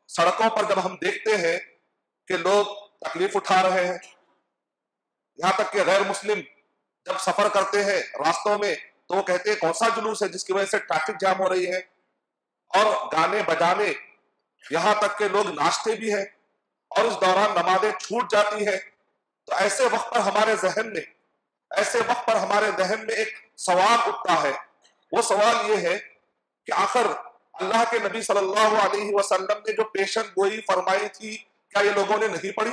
سڑکوں پر جب ہم دیکھتے ہیں کہ لوگ تکلیف اٹھا رہے ہیں، یہاں تک کہ غیر مسلم جب سفر کرتے ہیں راستوں میں تو وہ کہتے ہیں کون سا جلوس ہے جس کی وجہ سے ٹریفک جام ہو رہی ہے، اور گانے بجانے، یہاں تک کہ لوگ ناچتے بھی ہیں اور اس دوران نمازیں چھوٹ جاتی ہے. تو ایسے وقت پر ہمارے ذہن میں ایک سوال اٹھتا ہے. وہ سوال یہ ہے کہ آخر اللہ کے نبی صلی اللہ علیہ وسلم نے جو پیشن گوئی فرمائی تھی کیا یہ لوگوں نے نہیں پڑھی؟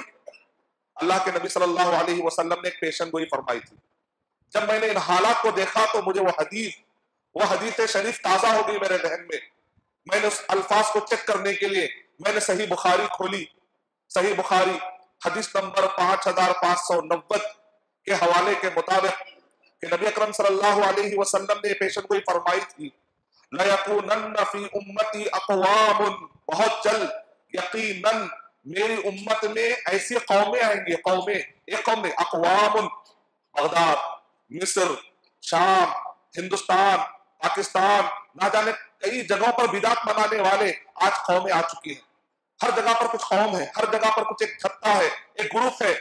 اللہ کے نبی صلی اللہ علیہ وسلم نے ایک پیشن گوئی فرمائی تھی. جب میں نے ان حالات کو دیکھا تو مجھے وہ حدیث شریف تازہ ہو گئی میرے ذہن میں. میں نے اس الفاظ کو چیک کرنے کے لیے میں نے صحیح بخاری کھولی. صحیح بخاری حدیث نمبر 5590 کے حوالے کے مطابق کہ نبی اکرم صلی اللہ علیہ وسلم نے پیشن گوئی فرمائی تھی لَيَكُونَنَّ فِي أُمَّتِي أَقْوَامٌ، بہت جلد یقیناً میری امت میں ایسی قومیں آئیں گی. ایک قوم میں اقوام، بغداد، مصر، شام، ہندوستان، پاکستان، نہ جانے کئی جگہوں پر بدعت منانے والے آج قومیں آ چکی ہیں. ہر جگہ پر کچھ قوم ہے، ہر جگہ پر کچھ ایک جھتہ ہے، ایک گروپ ہے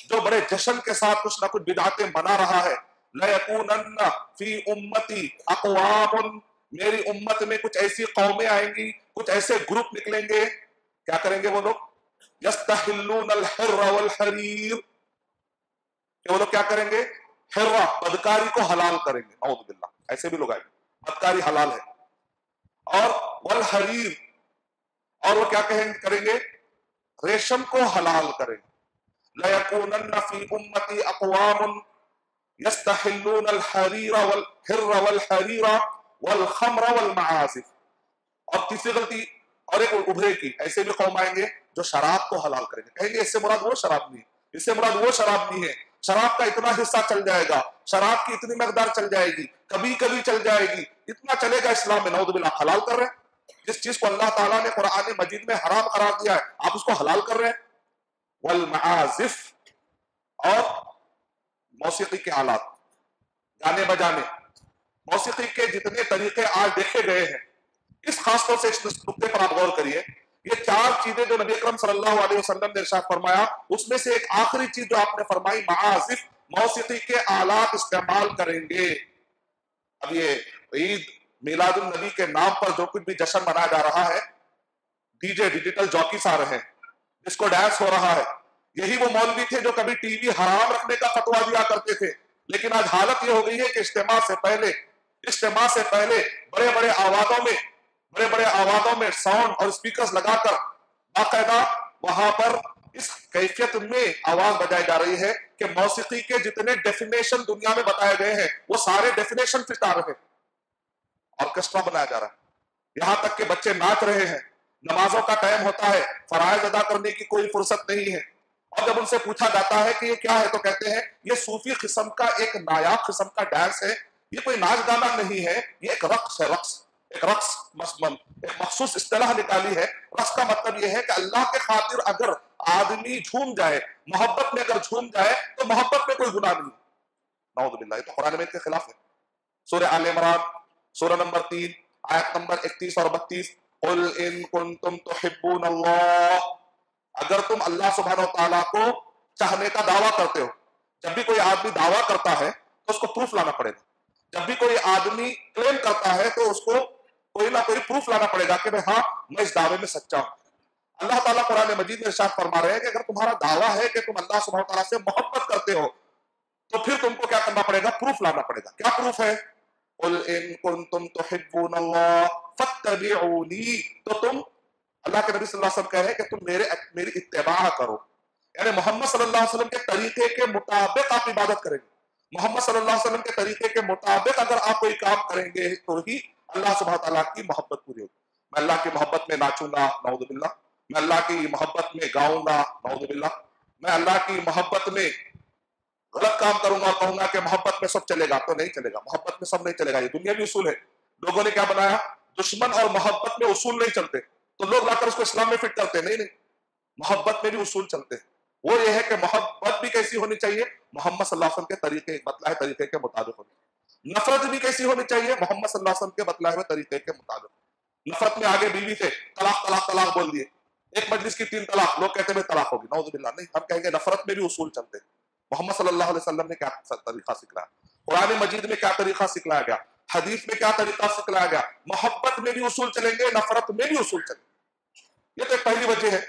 جو بڑے جشن کے ساتھ کچھ نہ کچھ بدعتیں منا رہا ہے. لَيَكُونَنَّ فِي أُمَّتِي أَقْوَامٌ، میری امت میں کچھ ایسی قومیں آئیں گی، کچھ ایسے گروپ نکلیں گے. کیا کریں گے وہ لوگ؟ یستحلون الحر والحریر، کہ وہ لوگ کیا کریں گے؟ حرہ، بدکاری کو حلال کریں گے. اعوذ باللہ، ایسے بھی لوگ آئیں گے، بدکاری حلال ہے. اور والحریر، اور وہ کیا کریں گے؟ ریشم کو حلال کریں گے. لَيَكُونَنَّ فِي أُمَّتِي أَقْوَامٌ يَسْتَحِلُّونَ الْحَرِيرَ وَالْحِرَّ وَالْحَرِيرَ وَالْخَمْرَ وَالْمَعَازِفِ. اور تیسری غلطی اور ایک ابھرے کی، ایسے بھی قوم آئیں گے جو شراب کو حلال کریں گے. کہیں گے اس سے مراد وہ شراب نہیں ہے، اس سے مراد وہ شراب نہیں ہے. شراب کا اتنا حصہ چل جائے گا، شراب کی اتنی مقدار چل جائے گی، کبھی کبھی چل جائے گی، اتنا چلے گا اسلام میں. نعوذ باللہ، حلال کر رہے ہیں. جس چیز کو اللہ تعالیٰ نے قرآن مجید میں حرام قرار دیا ہے آپ اس کو حلال کر رہے ہیں. والمعازف، اور موسیقی کے آلات، گانے بجانے، موسیقی کے جتنے طریقے آج دیکھے گئے ہیں، اس خاص طور سے اس نقطے پر آپ غور کریے. یہ 4 چیزیں جو نبی اکرم صلی اللہ علیہ وسلم نے ارشاد فرمایا، اس میں سے ایک آخری چیز جو آپ نے فرمائی معازف، موسیقی کے آلات استعمال کریں گے. اب یہ عید میلاد النبی کے نام پر جو کچھ بھی جشن منایا جا رہا ہے، ڈی جے، ڈیجیٹل جاکیز آ رہے ہیں، جس کو ڈانس ہو رہا ہے، یہی وہ مولوی تھے جو کبھی ٹی وی حرام رکھنے کا فتویٰ دیا کرتے تھے. لیکن آج حالت یہ ہو گئی ہے کہ اجتماع سے پہلے بڑے بڑے آوازوں میں ساؤنڈ اور اسپیکرز لگا کر باقاعدہ وہاں پر اس کیفیت میں آواز بجائی جا رہی ہے کہ موسیقی کے جتنے ڈیفینیشن دنیا میں بتائے گئے ہیں وہ سارے ڈیفینیشن فٹ آ رہے ہیں. آرکیسٹرا بنایا جا رہا ہے، یہاں تک کہ بچے ناچ رہے ہیں. نمازوں کا ٹائم ہوتا ہے، فرائض ادا کرنے کی کوئی فرصت نہیں ہے، اور جب ان سے پوچھا جاتا ہے کہ یہ کیا ہے تو کہتے ہیں یہ صوفی قسم کا ایک نایاب قسم کا ڈانس ہے، یہ کوئی ناچ گانا نہیں ہے، یہ ایک رقص ہے. ایک مخصوص اصطلاح نکالی ہے. رقص کا مطلب یہ ہے کہ اللہ کے خاطر اگر آدمی جھوم جائے، محبت میں اگر جھوم جائے تو محبت میں کوئی گناہ نہیں. نعوذ باللہ، یہ تو قرآن مجید کے خلاف ہے. سورہ آل عمران، سورہ نمبر 3، آیت نمبر 31 اور 32. قل ان کنتم تحبون اللہ، اگر تم اللہ سبحانہ و تعالیٰ کو چاہنے کا دعویٰ کرتے ہو. جب بھی کوئی آدمی دعویٰ کرتا ہے تو اس کو پروف لانا پڑے گا. جب بھی کوئی آدمی کلیم کرتا ہے تو اس کو کوئی نہ کوئی پروف لانا پڑے گا کہ ہاں میں اس دعوے میں سچا ہوں. اللہ تعالیٰ قرآن مجید میں ارشاد فرما رہے ہیں کہ اگر تمہارا دعویٰ ہے کہ تم اللہ سبحانہ و تعالیٰ سے محبت کرتے ہو تو پھر تم کو کیا کرنا پڑے گا؟ پروف لانا پڑے گا. کیا پروف ہے؟ قل ان کنتم تحبون اللہ فاتبعونی، تو تم، اللہ کے نبی صلی اللہ علیہ وسلم کہہ رہے ہیں کہ تم میری اتباع کرو، یعنی محمد صلی اللہ علیہ وسلم کے طریقے کے مطابق آپ عبادت کریں گے. محمد صلی اللہ علیہ وسلم کے طریقے کے مطابق اگر آپ کوئی کام کریں گے تو ہی اللہ سبحانہ تعالیٰ کی محبت پوری ہوگی. میں اللہ کی محبت میں ناچوں گا، نعوذ باللہ. میں اللہ کی محبت میں گاؤں گا، نعوذ باللہ. میں اللہ کی محبت میں غلط کام کروں گا اور کہوں گا کہ محبت میں سب چلے گا، تو نہیں چلے گا. محبت میں سب نہیں چلے گا. یہ دنیاوی اصول ہے. لوگوں نے کیا بنایا؟ دشمن اور محبت میں اصول نہیں چلتے تو لوگ لا کر اس کو اسلام میں فٹ کرتے. نہیں، محبت میں بھی اصول چلتے ہیں. وہ یہ ہے کہ محبت بھی کیسی ہونی چاہیے؟ محمد صلی اللہ علیہ وسلم کے طریقے بتلائے طریقے کے مطابق ہونی چاہیے. نفرت بھی کیسی ہونی چاہیے؟ محمد صلی اللہ علیہ وسلم کے بتلائے ہوئے طریقے کے مطابق. نفرت میں آگے بیوی سے طلاق طلاق طلاق بول دیے، ایک مجلس کی 3 طلاق، لوگ کہتے ہیں طلاق ہوگی، نعوذ باللہ، نہیں، ہم کہیں گے نفرت میں بھی اصول چلتے ہیں۔ محمد صلی اللہ علیہ وسلم نے کیا طریقہ سکھلایا، قرآن مجید میں کیا طریقہ سکھلایا گیا، حدیث میں کیا طریقہ سکھلایا گیا، محبت میں بھی اصول چلیں گے، نفرت میں بھی اصول چلیں گے۔ یہ تو ایک پہلی وجہ ہے۔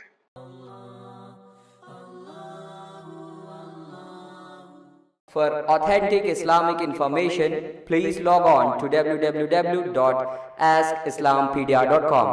For authentic Islamic information, please log on to www.askislampedia.com.